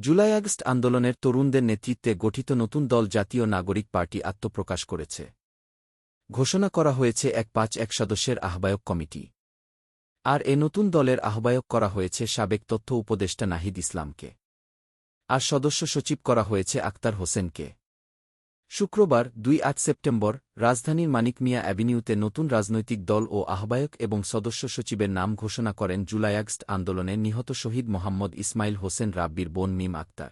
July August আন্দোলনের তরুণদের নেতৃত্বে গঠিত নতুন দল জাতীয় নাগরিক পার্টি আত্মপ্রকাশ করেছে। ঘোষণা করা হয়েছে এক ৫-১ সদস্যের আহ্বায়ক কমিটি। আর এ নতুন দলের আহ্বায়ক করা হয়েছে সাবেক তথ্য উপদেষ্টা নাহিদ ইসলামকে। আর সদস্য সচিব করা হয়েছে আক্তার হোসেনকে। শুক্রবার ২ সেপ্টেম্বর রাজধানীর মানিক মিয়া অ্যাভিনিউতে নতুন রাজনৈতিক দল ও আহ্বায়ক এবং সদস্য সচিবের নাম ঘোষণা করেন জুলাই আগস্ট আন্দোলনে নিহত শহীদ মোহাম্মদ ইসমাইল হোসেন রাব্বির বোন মিম আক্তার।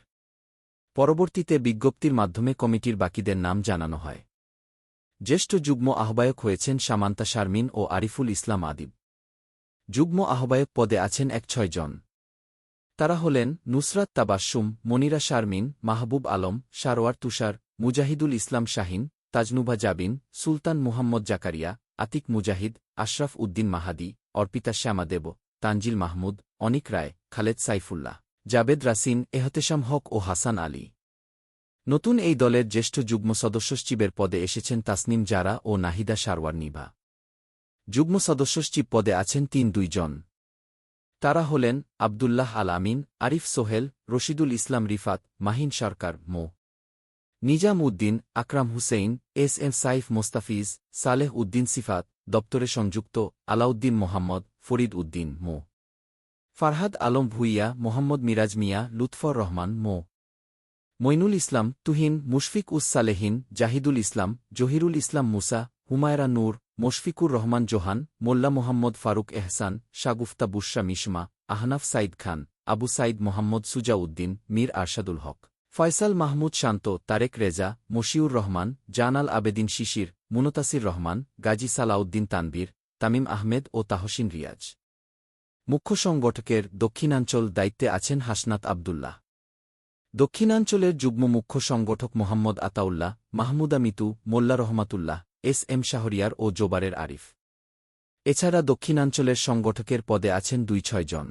পরবর্তীতে বিজ্ঞপ্তির মাধ্যমে কমিটির বাকিদের নাম জানানো হয়। জ্যেষ্ঠ যুগ্ম আহ্বায়ক হয়েছেন সামান্তা শারমিন ও আরিফুল ইসলাম আদিব। যুগ্ম আহ্বায়ক পদে আছেন ১-৬ জন। তারা হলেন নুসরাত তাবাস্সুম, মনিরা শারমিন, মাহবুব আলম, সারোয়ার তুষার, মুজাহিদুল ইসলাম শাহিন, তাজনুভা জাবিন, সুলতান মুহাম্মদ জাকারিয়া, আতিক মুজাহিদ, আশরাফ উদ্দিন মাহাদি, অর্পিতা শ্যামাদেব, তানজিল মাহমুদ, অনিক রায়, খালেদ সাইফুল্লাহ, জাবেদ রাসিন, এহতেশাম হক ও হাসান আলী। নতুন এই দলের জ্যেষ্ঠ যুগ্ম সদস্য সচিবের পদে এসেছেন তাসনিম জারা ও নাহিদা সারওয়ার নিভা। যুগ্ম সদস্য সচিব পদে আছেন ৩-২ জন। তারা হলেন আবদুল্লাহ আল আমিন, আরিফ সোহেল, রশিদুল ইসলাম রিফাত, মাহিন সরকার, মো. নিজাম উদ্দিন, আকরাম হুসেইন, এস.এম সাইফ মোস্তাফিজ, সালেহ উদ্দিন সিফাত, দপ্তরে সংযুক্ত আলাউদ্দিন মোহাম্মদ, ফরিদ উদ্দিন, মো. ফারহাদ আলম ভুইয়া, মোহাম্মদ মিরাজ মিয়া, লুৎফর রহমান, মো. মইনুল ইসলাম, তুহিন, মুশফিক উস সালেহিন, জাহিদুল ইসলাম, জহিরুল ইসলাম মুসা, হুমায়রা নূর, মোশফিকুর রহমান জোহান, মোল্লা মোহাম্মদ ফারুক এহসান, শাগুফতা বুশরা মিশমা, আহনাফ সাইদ খান, আবু সাইদ মোহাম্মদ সুজাউদ্দিন, মীর আরশাদুল হক, ফয়সাল মাহমুদ শান্ত, তারেক রেজা, মশিউর রহমান, জানাল আবেদিন শিশির, মুনতাসির রহমান, গাজী সালাউদ্দিন তানবীর, তামিম আহমেদ ও তাহসিন রিয়াজ। মুখ্য সংগঠকের দক্ষিণাঞ্চল দায়িত্বে আছেন হাসনাত আবদুল্লাহ। দক্ষিণাঞ্চলের যুগ্ম মুখ্য সংগঠক মোহাম্মদ আতাউল্লাহ, মাহমুদা মিতু, মোল্লা রহমাতুল্লাহ, এস.এম শাহরিয়ার ও জোবারের আরিফ। এছাড়া দক্ষিণাঞ্চলের সংগঠকের পদে আছেন ২-৬ জন।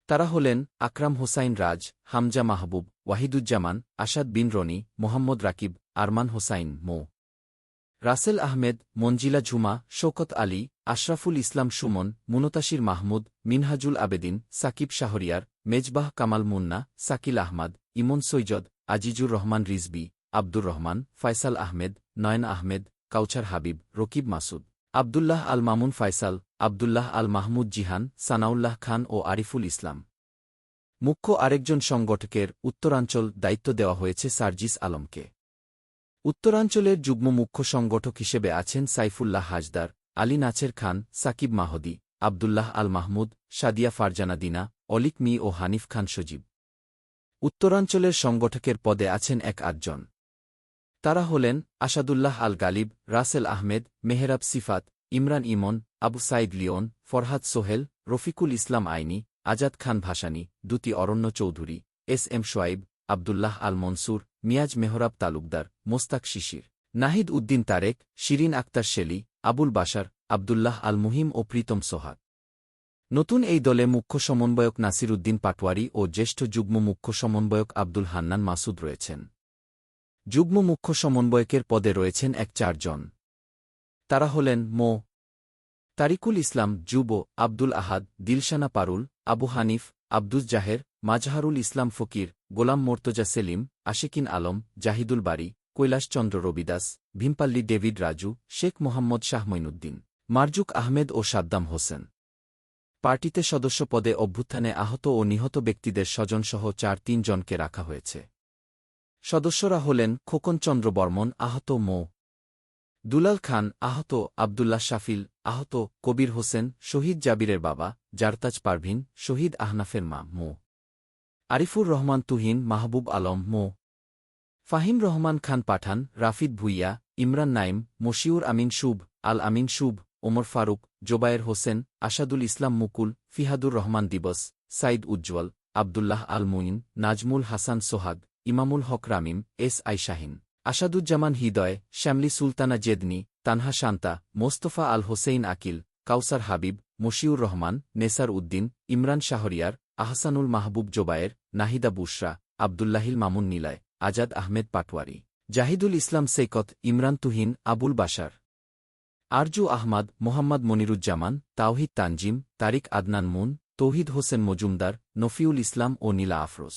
তারা হলেন আকরাম হোসাইন রাজ, হামজা মাহবুব, ওয়াহিদুজ্জামান, আসাদ বিন রনি, মোহাম্মদ রাকিব, আরমান হোসাইন, মো. রাসেল আহমেদ, মঞ্জিলা ঝুমা, শৌকত আলী, আশরাফুল ইসলাম সুমন, মুনতাসির মাহমুদ, মিনহাজুল আবেদিন, সাকিব শাহরিয়ার, মেজবাহ কামাল মুন্না, সাকিল আহমদ, ইমন সৈয়দ, আজিজুর রহমান রিজবি, আব্দুর রহমান, ফয়সাল আহমেদ, নয়ন আহমেদ, কাউছার হাবিব, রকিব মাসুদ, আবদুল্লাহ আল মামুন ফয়সাল, আবদুল্লাহ আল মাহমুদ জিহান, সানাউল্লাহ খান ও আরিফুল ইসলাম। মুখ্য আরেকজন সংগঠকের উত্তরাঞ্চল দায়িত্ব দেওয়া হয়েছে সার্জিস আলমকে। উত্তরাঞ্চলের যুগ্ম মুখ্য সংগঠক হিসেবে আছেন সাইফুল্লাহ হাজদার, আলী নাছের খান, সাকিব মাহদি, আবদুল্লাহ আল মাহমুদ, সাদিয়া ফারজানা দিনা, অলিক মি ও হানিফ খান সজীব। উত্তরাঞ্চলের সংগঠকের পদে আছেন ১-৮ জন। তারা হলেন আসাদুল্লাহ আল গালিব, রাসেল আহমেদ, মেহরাব সিফাত, ইমরান ইমন, আবু সাইদ লিওন, ফরহাদ সোহেল, রফিকুল ইসলাম আইনি, আজাদ খান ভাসানী, দুতি অরণ্য চৌধুরী, এস.এম শোয়াইব, আবদুল্লাহ আল মনসুর, মিয়াজ মেহরাব তালুকদার, মোস্তাক শিশির, নাহিদ উদ্দিন তারেক, শিরিন আক্তার শেলি, আবুল বাশার, আবদুল্লাহ আল মুহিম ও প্রীতম সোহাগ। নতুন এই দলে মুখ্য সমন্বয়ক নাসির উদ্দিন পাটোয়ারি ও জ্যেষ্ঠ যুগ্ম মুখ্য সমন্বয়ক আব্দুল হান্নান মাসুদ রয়েছেন। যুগ্ম মুখ্য সমন্বয়কের পদে রয়েছেন ১-৪ জন। তারা হলেন মো. তারিকুল ইসলাম, যুব, আব্দুল আহাদ, দিলশানা পারুল, আবু হানিফ, আব্দুজ জাহের, মাজহারুল ইসলাম ফকির, গোলাম মোর্তজা সেলিম, আশিকিন আলম, জাহিদুল বারী, কৈলাসচন্দ্র রবিদাস, ভীমপাল্লি ডেভিড রাজু, শেখ মোহাম্মদ শাহ মঈনুদ্দিন, মারজুক আহমেদ ও সাদ্দাম হোসেন। পার্টিতে সদস্য পদে অভ্যুত্থানে আহত ও নিহত ব্যক্তিদের স্বজনসহ ৪-৩ জনকে রাখা হয়েছে। সদস্যরা হলেন খোকন চন্দ্র বর্মন, আহত মো. দুলাল খান, আহত আবদুল্লাহ শাফিল, আহত কবির হোসেন, শহীদ জাবিরের বাবা, জারতাজ পারভিন, শহীদ আহনাফের মা, মো. আরিফুর রহমান তুহিন, মাহবুব আলম, মো. ফাহিম রহমান খান পাঠান, রাফিদ ভুইয়া, ইমরান নাইম, মশিউর আমিন শুভ, আল আমিন শুভ, ওমর ফারুক, জোবায়ের হোসেন, আসাদুল ইসলাম মুকুল, ফিহাদুর রহমান দিবস, সাইদ উজ্জ্বল, আবদুল্লাহ আল মুইন, নাজমুল হাসান সোহাগ, ইমামুল হক রামিম, এস.আই শাহিন, আসাদুজ্জামান হৃদয়, শ্যামলী সুলতানা জেদনি, তানহা শান্তা, মোস্তফা আল হোসেইন আকিল, কাউসার হাবিব, মশিউর রহমান, নেসার উদ্দিন, ইমরান শাহরিয়ার, আহসানুল মাহবুব জোবায়ের, নাহিদা বুশরা, আবদুল্লাহিল মামুন নিলয়, আজাদ আহমেদ পাটওয়ারি, জাহিদুল ইসলাম সৈকত, ইমরান তুহিন, আবুল বাশার, আরজু আহমাদ, মোহাম্মদ মনিরুজ্জামান, তাওহিদ তানজিম, তারিক আদনান মুন, তৌহিদ হোসেন মজুমদার, নফিউল ইসলাম ও নীলা আফরোজ।